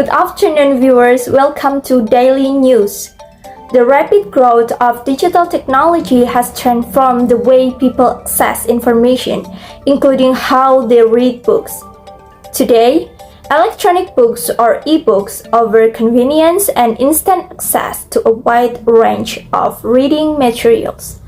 Good afternoon, viewers. Welcome to Daily News. The rapid growth of digital technology has transformed the way people access information, including how they read books. Today, electronic books or e-books offer convenience and instant access to a wide range of reading materials.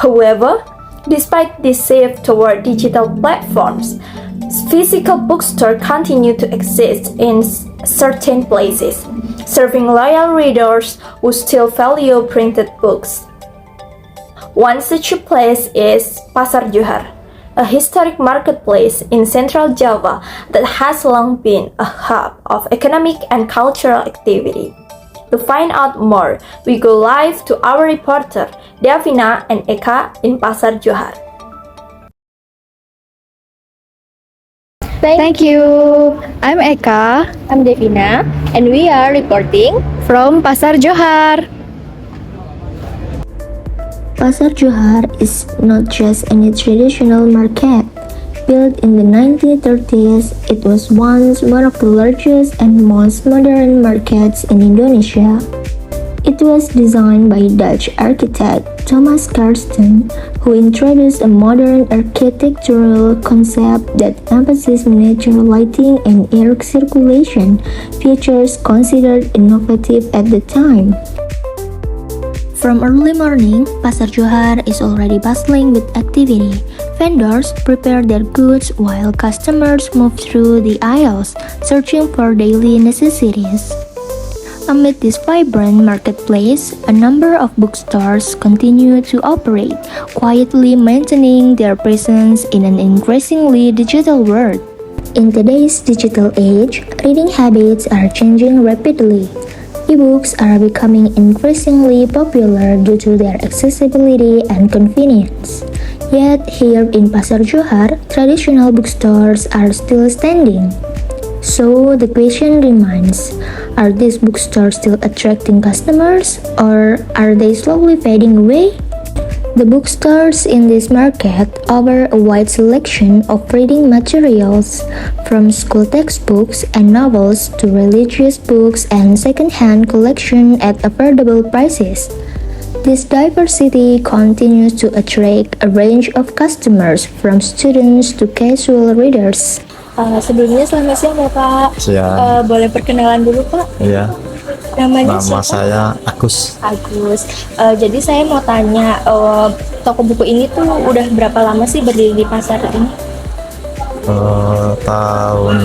However, despite this shift toward digital platforms, physical bookstores continue to exist in certain places, serving loyal readers who still value printed books. One such place is Pasar Johar, a historic marketplace in central Java that has long been a hub of economic and cultural activity. To find out more, we go live to our reporter Davina and Eka in Pasar Johar. Thank you. I'm Eka. I'm Devina, and we are reporting From Pasar Johar. Pasar Johar is not just any traditional market. Built in the 1930s, it was once one of the largest and most modern markets in Indonesia. It was designed by Dutch architect Thomas Karsten, who introduced a modern architectural concept that emphasizes natural lighting and air circulation, features considered innovative at the time. From early morning, Pasar Johar is already bustling with activity. Vendors prepare their goods while customers move through the aisles, searching for daily necessities. Amid this vibrant marketplace, a number of bookstores continue to operate, quietly maintaining their presence in an increasingly digital world. In today's digital age, reading habits are changing rapidly. E-books are becoming increasingly popular due to their accessibility and convenience. Yet, here in Pasar Johar, traditional bookstores are still standing. So, the question remains, are these bookstores still attracting customers, or are they slowly fading away? The bookstores in this market offer a wide selection of reading materials, from school textbooks and novels to religious books and second-hand collection at affordable prices. This diversity continues to attract a range of customers, from students to casual readers. Sebelumnya selamat siang Bapak. Siang. Boleh perkenalan dulu Pak? Iya, Namanya nama siapa? saya Agus. Agus. Jadi saya mau tanya, toko buku ini tuh udah berapa lama sih berdiri di pasar ini? Tahun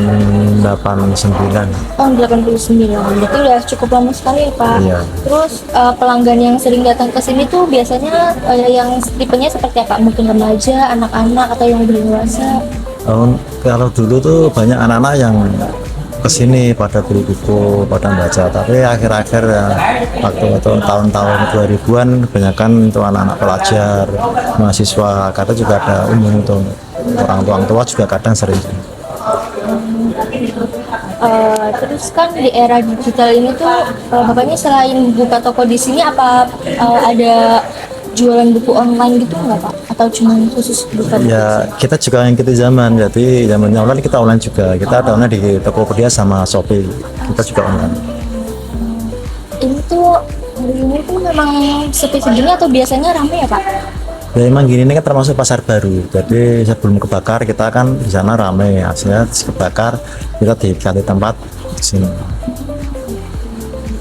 89. Tahun 89. Berarti udah cukup lama sekali ya Pak. Iya. Terus pelanggan yang sering datang ke sini tuh biasanya yang tipenya seperti apa? Mungkin remaja, anak-anak, atau yang lebih dewasa? Kalau dulu tuh banyak anak-anak yang kesini pada beli buku, pada baca. Tapi akhir-akhir ya, waktu itu tahun-tahun 2000-an kebanyakan itu anak-anak pelajar, mahasiswa. Kadang juga ada umum untuk orang tua juga kadang sering. Terus kan di era digital ini tuh bapaknya selain buka toko di sini apa ada jualan buku online gitu nggak Pak? Atau cuma khusus buka buku? Ya kita juga ngikuti zaman, jadi zamannya online kita online juga. Kita ada online di Tokopedia sama Shopee. Kita juga online. Ini tuh hari ini tuh memang sepi segini atau biasanya ramai ya Pak? Ya emang gini, ini kan termasuk pasar baru. Jadi sebelum kebakar kita kan di sana ramai. Hasilnya kebakar kita diganti tempat di sini.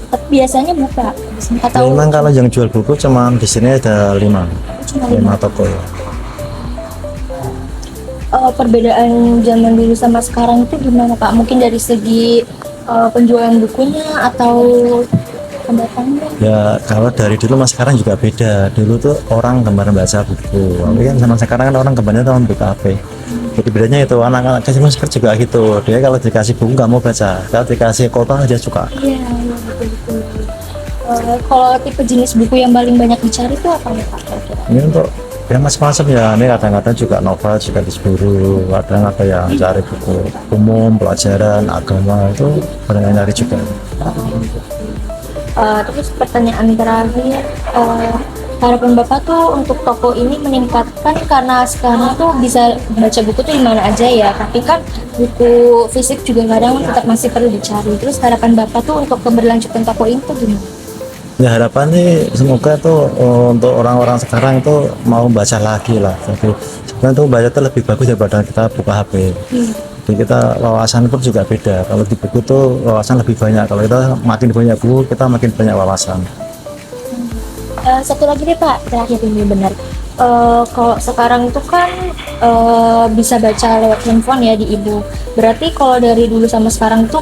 Tapi biasanya buka di sini Ya, atau emang kalau yang jual buku cuma di sini ada 5 cuma toko ya. perbedaan zaman dulu sama sekarang itu gimana Pak? Mungkin dari segi penjualan bukunya atau pendatangnya? Ya kalau dari dulu sama sekarang juga beda. Dulu tuh orang gemar baca buku. Tapi kan sama sekarang kan orang gemarnya tuh buka HP. Jadi bedanya itu anak-anak kecil juga gitu. Dia kalau dikasih buku nggak mau baca. Kalau dikasih kota dia suka. Iya, betul-betul. Kalau tipe jenis buku yang paling banyak dicari itu apa ya Pak? Kira-kira? Ini untuk yang macam-macam ya. Ini kadang-kadang juga novel juga diburu. Kadang ada yang cari buku umum, pelajaran, agama itu banyak yang nyari juga. Terus pertanyaan terakhir, harapan Bapak tuh untuk toko ini meningkatkan karena sekarang tuh bisa baca buku tuh di mana aja ya. Tapi kan buku fisik juga kadang tetap masih perlu dicari. Terus harapan Bapak tuh untuk keberlanjutan toko ini tuh gimana? Ya harapan nih semoga tuh untuk orang-orang sekarang itu mau baca lagi lah. Jadi sebenarnya tuh baca itu lebih bagus daripada kita buka HP. Jadi kita wawasan pun juga beda. Kalau di buku tuh wawasan lebih banyak. Kalau kita makin banyak buku, kita makin banyak wawasan. Satu lagi deh Pak, terakhir ini benar. Kalau sekarang itu kan bisa baca lewat handphone ya di e-book. Berarti kalau dari dulu sama sekarang tuh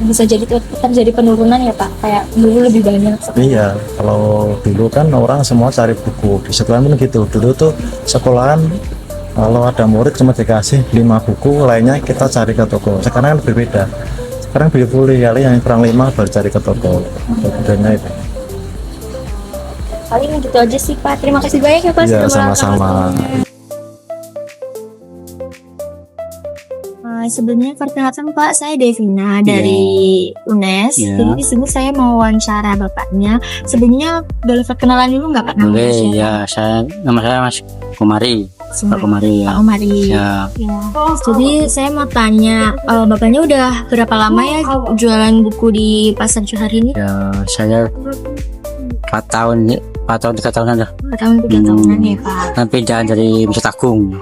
bisa jadi terjadi penurunan ya Pak? Kayak dulu lebih banyak. Iya, kalau dulu kan orang semua cari buku. Di sekolah pun gitu. Dulu tuh sekolahan kalau ada murid cuma dikasih 5 buku, lainnya kita cari ke toko. Sekarang kan berbeda. Sekarang pilih kali yang kurang 5 baru cari ke toko. Bedanya itu. Paling gitu aja sih Pak. Terima kasih banyak ya Pak. Iya, sudah sama-sama. Sebelumnya perkenalkan Pak, saya Devina dari UNES. Jadi di sini saya mau wawancara Bapaknya. Sebelumnya boleh perkenalan dulu nggak Pak? Boleh ya, nama saya Mas Komari. Pak Komari ya. Pak Omari. Ya, Ya. Jadi saya mau tanya, Bapaknya udah berapa lama ya jualan buku di Pasar Johar ini? ya saya 4 tahun, 3 tahunan dah. 4 tahun 3 tahunan ya Pak. Kan pindahan dari Masjid Agung.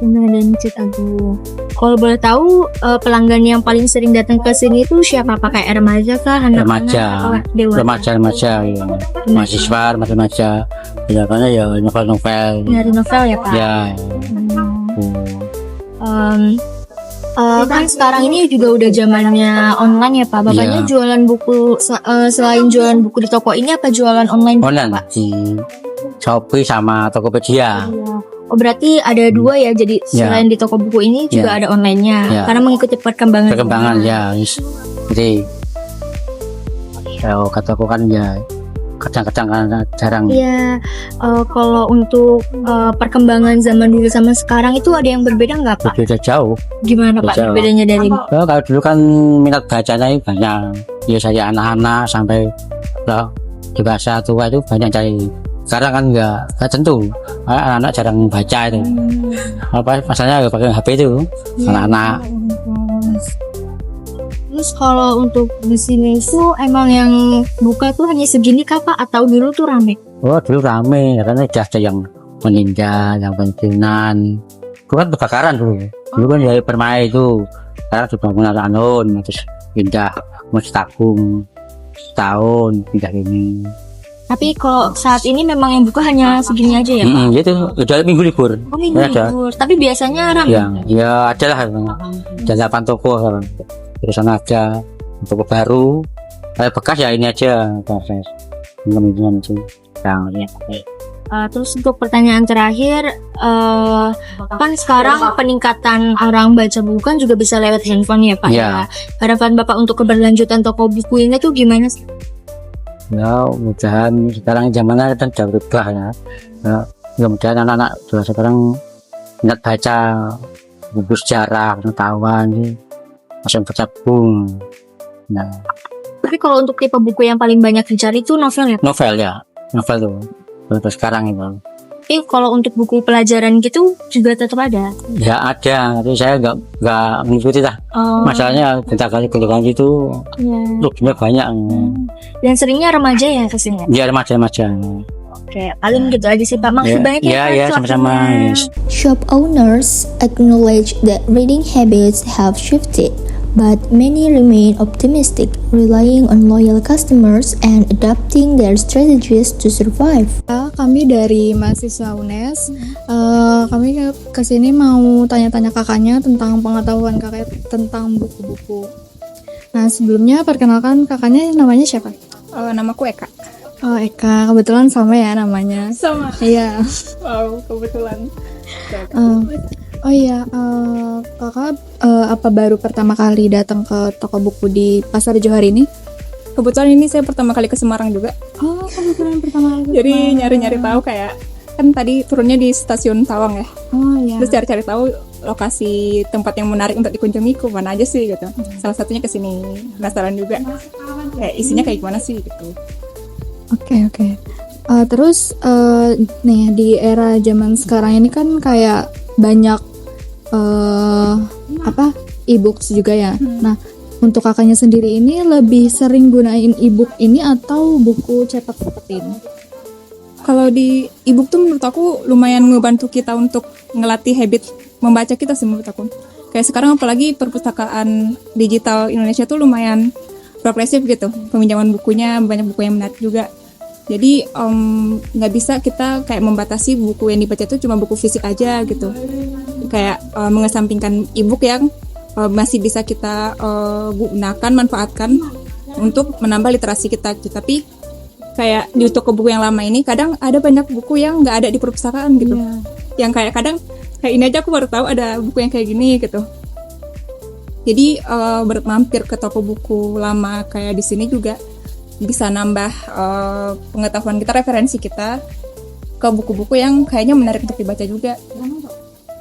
Benar dan Masjid Agung. Kalau boleh tahu pelanggan yang paling sering datang ke sini itu siapa Pak? Kayak remaja kah? Anak-anak? Remaja. Oh, dewasa. Remaja ya. Mahasiswa, remaja. Biasanya ya novel-novel. Nyari novel ya Pak? Ya. Kan sekarang ini juga udah zamannya online ya Pak. Bapaknya Iya. jualan buku selain jualan buku di toko ini apa jualan online juga, Online Pak? di Shopee sama Tokopedia. Oh berarti ada dua ya. Jadi Ya. selain di toko buku ini juga Ya. ada online-nya. Ya. Karena mengikuti perkembangan. Perkembangan ya. Jadi kalau kataku kan ya kadang-kadang kan jarang. Iya. Kalau untuk perkembangan zaman dulu sama sekarang itu ada yang berbeda nggak Pak? Berbeda jauh. Gimana Pak Jauh. bedanya dari? Kalau dulu kan minat bacanya itu banyak. Ya saya anak-anak sampai dewasa tua itu banyak cari. Sekarang kan nggak tentu. Anak-anak jarang baca itu. Apa masalahnya ya pakai HP itu. Anak-anak. Terus kalau untuk di sini itu emang yang buka tuh hanya segini kah Pak? Atau dulu tuh rame? Oh dulu rame karena udah ada yang meninggal, yang pensiunan. Itu kan kebakaran dulu. Dulu kan dari Permai itu. Sekarang sudah bangun alun-alun terus pindah Masjid Agung setahun pindah ini. Tapi kalau saat ini memang yang buka hanya segini aja ya Pak? Gitu udah minggu libur. Oh minggu ada. libur. Tapi biasanya rame. Ya ada lah. Ada 8 toko kan. Terus sana ada toko baru. Kayak bekas ya ini aja. Teman-teman itu. Terus untuk pertanyaan terakhir, kan sekarang peningkatan orang baca buku kan juga bisa lewat handphone ya Pak ya. Harapan Bapak untuk keberlanjutan toko buku ini tuh gimana sih? Ya mudahan sekarang zamannya kan jauh berubah ya. Mudah-mudahan anak-anak sekarang minat baca buku sejarah, pengetahuan ini langsung bergabung. Nah, Tapi kalau untuk tipe buku yang paling banyak dicari itu novel ya Pak? novel ya, novel tuh. Untuk sekarang itu. Tapi kalau untuk buku pelajaran gitu juga tetap ada? Ya ada, tapi saya nggak mengikuti lah. Oh, Masalahnya kita kali keluhan itu iya. ruginya banyak. Dan seringnya remaja ya kesini? Ya remaja-remaja. Oke, paling gitu aja sih Pak. Makasih banyak ya Pak. Ya sama-sama. waktunya. Yes. Shop owners acknowledge that reading habits have shifted, but many remain optimistic, relying on loyal customers and adapting their strategies to survive. Kami dari mahasiswa UNES. Kami kesini mau tanya-tanya kakaknya tentang pengetahuan kakak tentang buku-buku. Nah sebelumnya perkenalkan kakaknya namanya siapa? Namaku Eka. Oh Eka, kebetulan sama ya namanya. Sama. Iya. Wow, kebetulan. Oh iya, kakak apa baru pertama kali datang ke toko buku di Pasar Johar ini? Kebetulan ini saya pertama kali ke Semarang juga. Oh kebetulan pertama kali. Jadi nyari-nyari tahu kayak kan tadi turunnya di stasiun Tawang ya. Oh iya. Terus cari-cari tahu lokasi tempat yang menarik untuk dikunjungi ke mana aja sih gitu. Salah satunya ke sini. Penasaran juga. Kayak isinya kayak gimana sih gitu. Oke. Terus nih di era zaman sekarang ini kan kayak banyak e-books juga ya. Nah, untuk kakaknya sendiri ini lebih sering gunain e-book ini atau buku cetak seperti ini? Kalau di ebook tuh menurut aku lumayan ngebantu kita untuk ngelatih habit membaca kita sih menurut aku. Kayak sekarang apalagi perpustakaan digital Indonesia tuh lumayan progresif gitu. Peminjaman bukunya banyak buku yang menarik juga. Jadi nggak bisa kita kayak membatasi buku yang dibaca itu cuma buku fisik aja gitu. Kayak mengesampingkan ebook yang masih bisa kita gunakan, manfaatkan untuk menambah literasi kita. Tapi kayak di toko buku yang lama ini kadang ada banyak buku yang nggak ada di perpustakaan gitu. Yang kayak kadang kayak ini aja aku baru tahu ada buku yang kayak gini gitu. Jadi bermampir ke toko buku lama kayak di sini juga bisa nambah pengetahuan kita, referensi kita ke buku-buku yang kayaknya menarik untuk dibaca juga.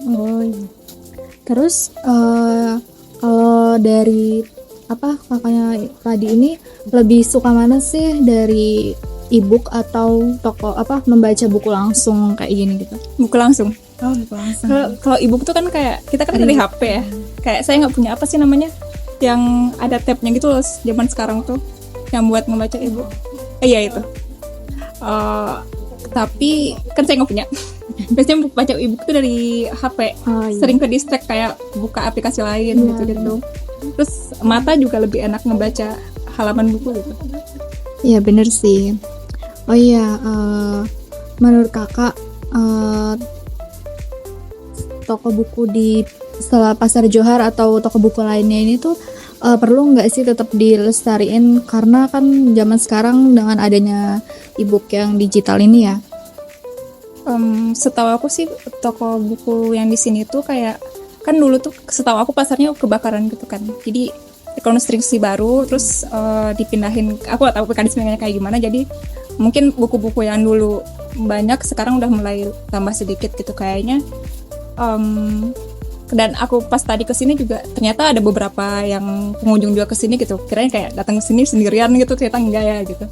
Oh iya. Terus kalau dari kakaknya tadi ini lebih suka mana sih, dari e-book atau toko membaca buku langsung kayak gini gitu? Buku langsung. Oh, buku langsung. Kalau e-book tuh kan kayak kita kan dari HP ya. Kayak saya nggak punya apa sih namanya yang ada tabnya gitu loh zaman sekarang tuh yang buat membaca e-book. Iya itu. Tapi kan saya nggak punya. Biasanya baca e-book tuh dari HP. Oh, iya. Sering ke distract kayak buka aplikasi lain gitu. Terus mata juga lebih enak ngebaca halaman buku gitu. Iya bener sih. Oh iya, menurut kakak toko buku di setelah Pasar Johar atau toko buku lainnya ini tuh perlu nggak sih tetap dilestariin, karena kan zaman sekarang dengan adanya e-book yang digital ini ya? Setahu aku sih toko buku yang di sini tuh kayak kan dulu tuh setahu aku pasarnya kebakaran gitu kan. Jadi rekonstruksi baru terus dipindahin, aku gak tahu mekanismenya kayak gimana, jadi mungkin buku-buku yang dulu banyak sekarang udah mulai tambah sedikit gitu kayaknya. Dan aku pas tadi kesini juga ternyata ada beberapa yang pengunjung juga kesini gitu, kirain kayak datang kesini sendirian gitu, ternyata enggak ya gitu.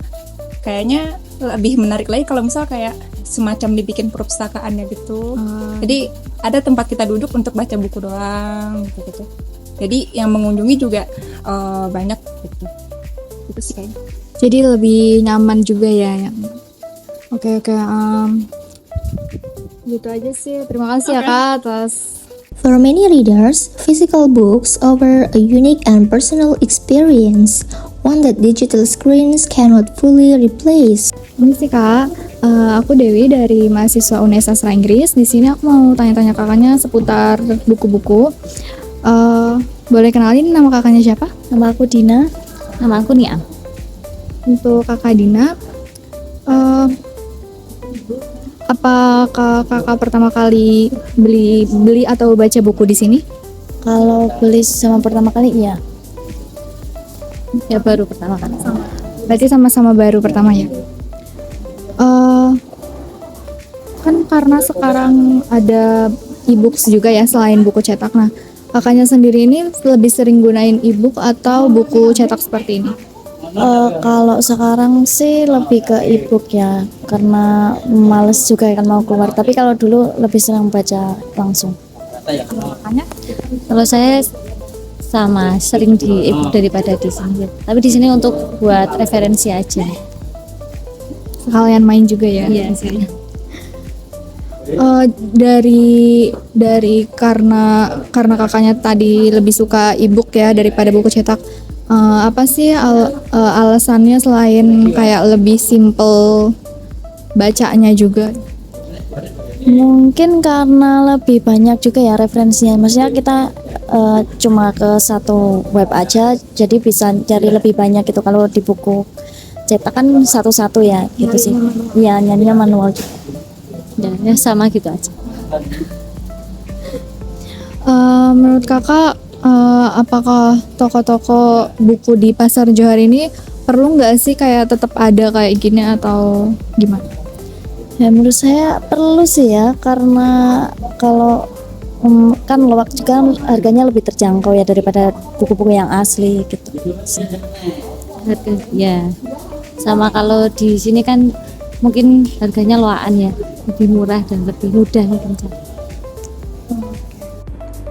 Kayaknya lebih menarik lagi kalau misal kayak semacam dibikin perpustakaannya gitu. Jadi ada tempat kita duduk untuk baca buku doang gitu. Jadi yang mengunjungi juga banyak gitu. Itu sih kayaknya. Jadi lebih nyaman juga ya. Oke. Gitu aja sih. Terima kasih ya Kak atas. For many readers, physical books offer a unique and personal experience, one that digital screens cannot fully replace. Ini sih Kak, aku Dewi dari mahasiswa UNES Sastra Inggris. Di sini aku mau tanya-tanya kakaknya seputar buku-buku. Boleh kenalin nama kakaknya siapa? Nama aku Dina. Nama aku Nia. Untuk kakak Dina, apakah kakak pertama kali beli atau baca buku di sini? Kalau beli sama pertama kali iya. Ya baru pertama kali. Berarti sama-sama baru pertama ya. Kan karena sekarang ada e-books juga ya selain buku cetak. Nah, kakaknya sendiri ini lebih sering gunain e-book atau buku cetak seperti ini? Kalau sekarang sih lebih ke e-book ya, karena males juga kan mau keluar. Tapi kalau dulu lebih senang baca langsung. Makanya Kalau saya sama sering di e-book daripada di sini. Tapi di sini untuk buat referensi aja. sekalian main juga ya. Iya sih. Dari karena kakaknya tadi lebih suka e-book ya daripada buku cetak, apa sih alasannya selain kayak lebih simple bacanya juga? Mungkin karena lebih banyak juga ya referensinya. Maksudnya kita cuma ke satu web aja, jadi bisa cari lebih banyak gitu. Kalau di buku cetak kan satu-satu ya, gitu sih. Iya, nyarinya manual juga. Ya sama gitu aja. Menurut kakak, apakah toko-toko buku di Pasar Johar ini perlu nggak sih kayak tetap ada kayak gini atau gimana? Ya menurut saya perlu sih ya, karena kalau kan lowak juga harganya lebih terjangkau ya daripada buku-buku yang asli gitu. Ya, sama kalau di sini kan mungkin harganya loaan ya, lebih murah dan lebih mudah mungkin.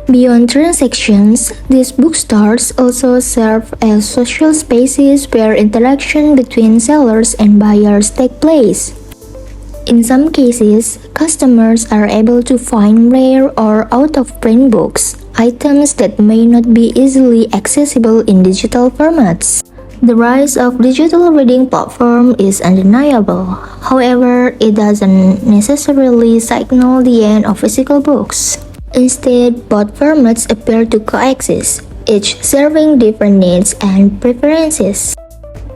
Beyond transactions, these bookstores also serve as social spaces where interaction between sellers and buyers take place. In some cases, customers are able to find rare or out-of-print books, items that may not be easily accessible in digital formats. The rise of digital reading platform is undeniable. However, it doesn't necessarily signal the end of physical books. Instead, both formats appear to coexist, each serving different needs and preferences.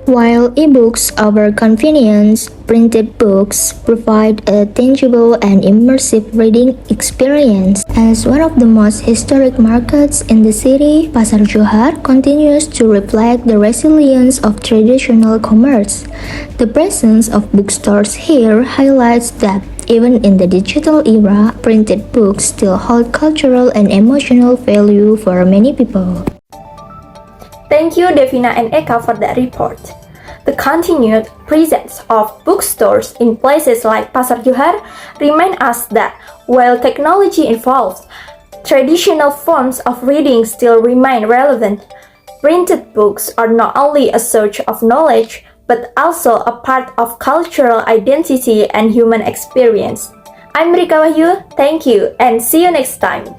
While ebooks offer convenience, printed books provide a tangible and immersive reading experience. As one of the most historic markets in the city, Pasar Johar continues to reflect the resilience of traditional commerce. The presence of bookstores here highlights that even in the digital era, printed books still hold cultural and emotional value for many people. Thank you, Devina and Eka, for that report. The continued presence of bookstores in places like Pasar Johar remind us that while technology evolves, traditional forms of reading still remain relevant. Printed books are not only a source of knowledge, but also a part of cultural identity and human experience. I'm Rika Wahyu, thank you, and see you next time.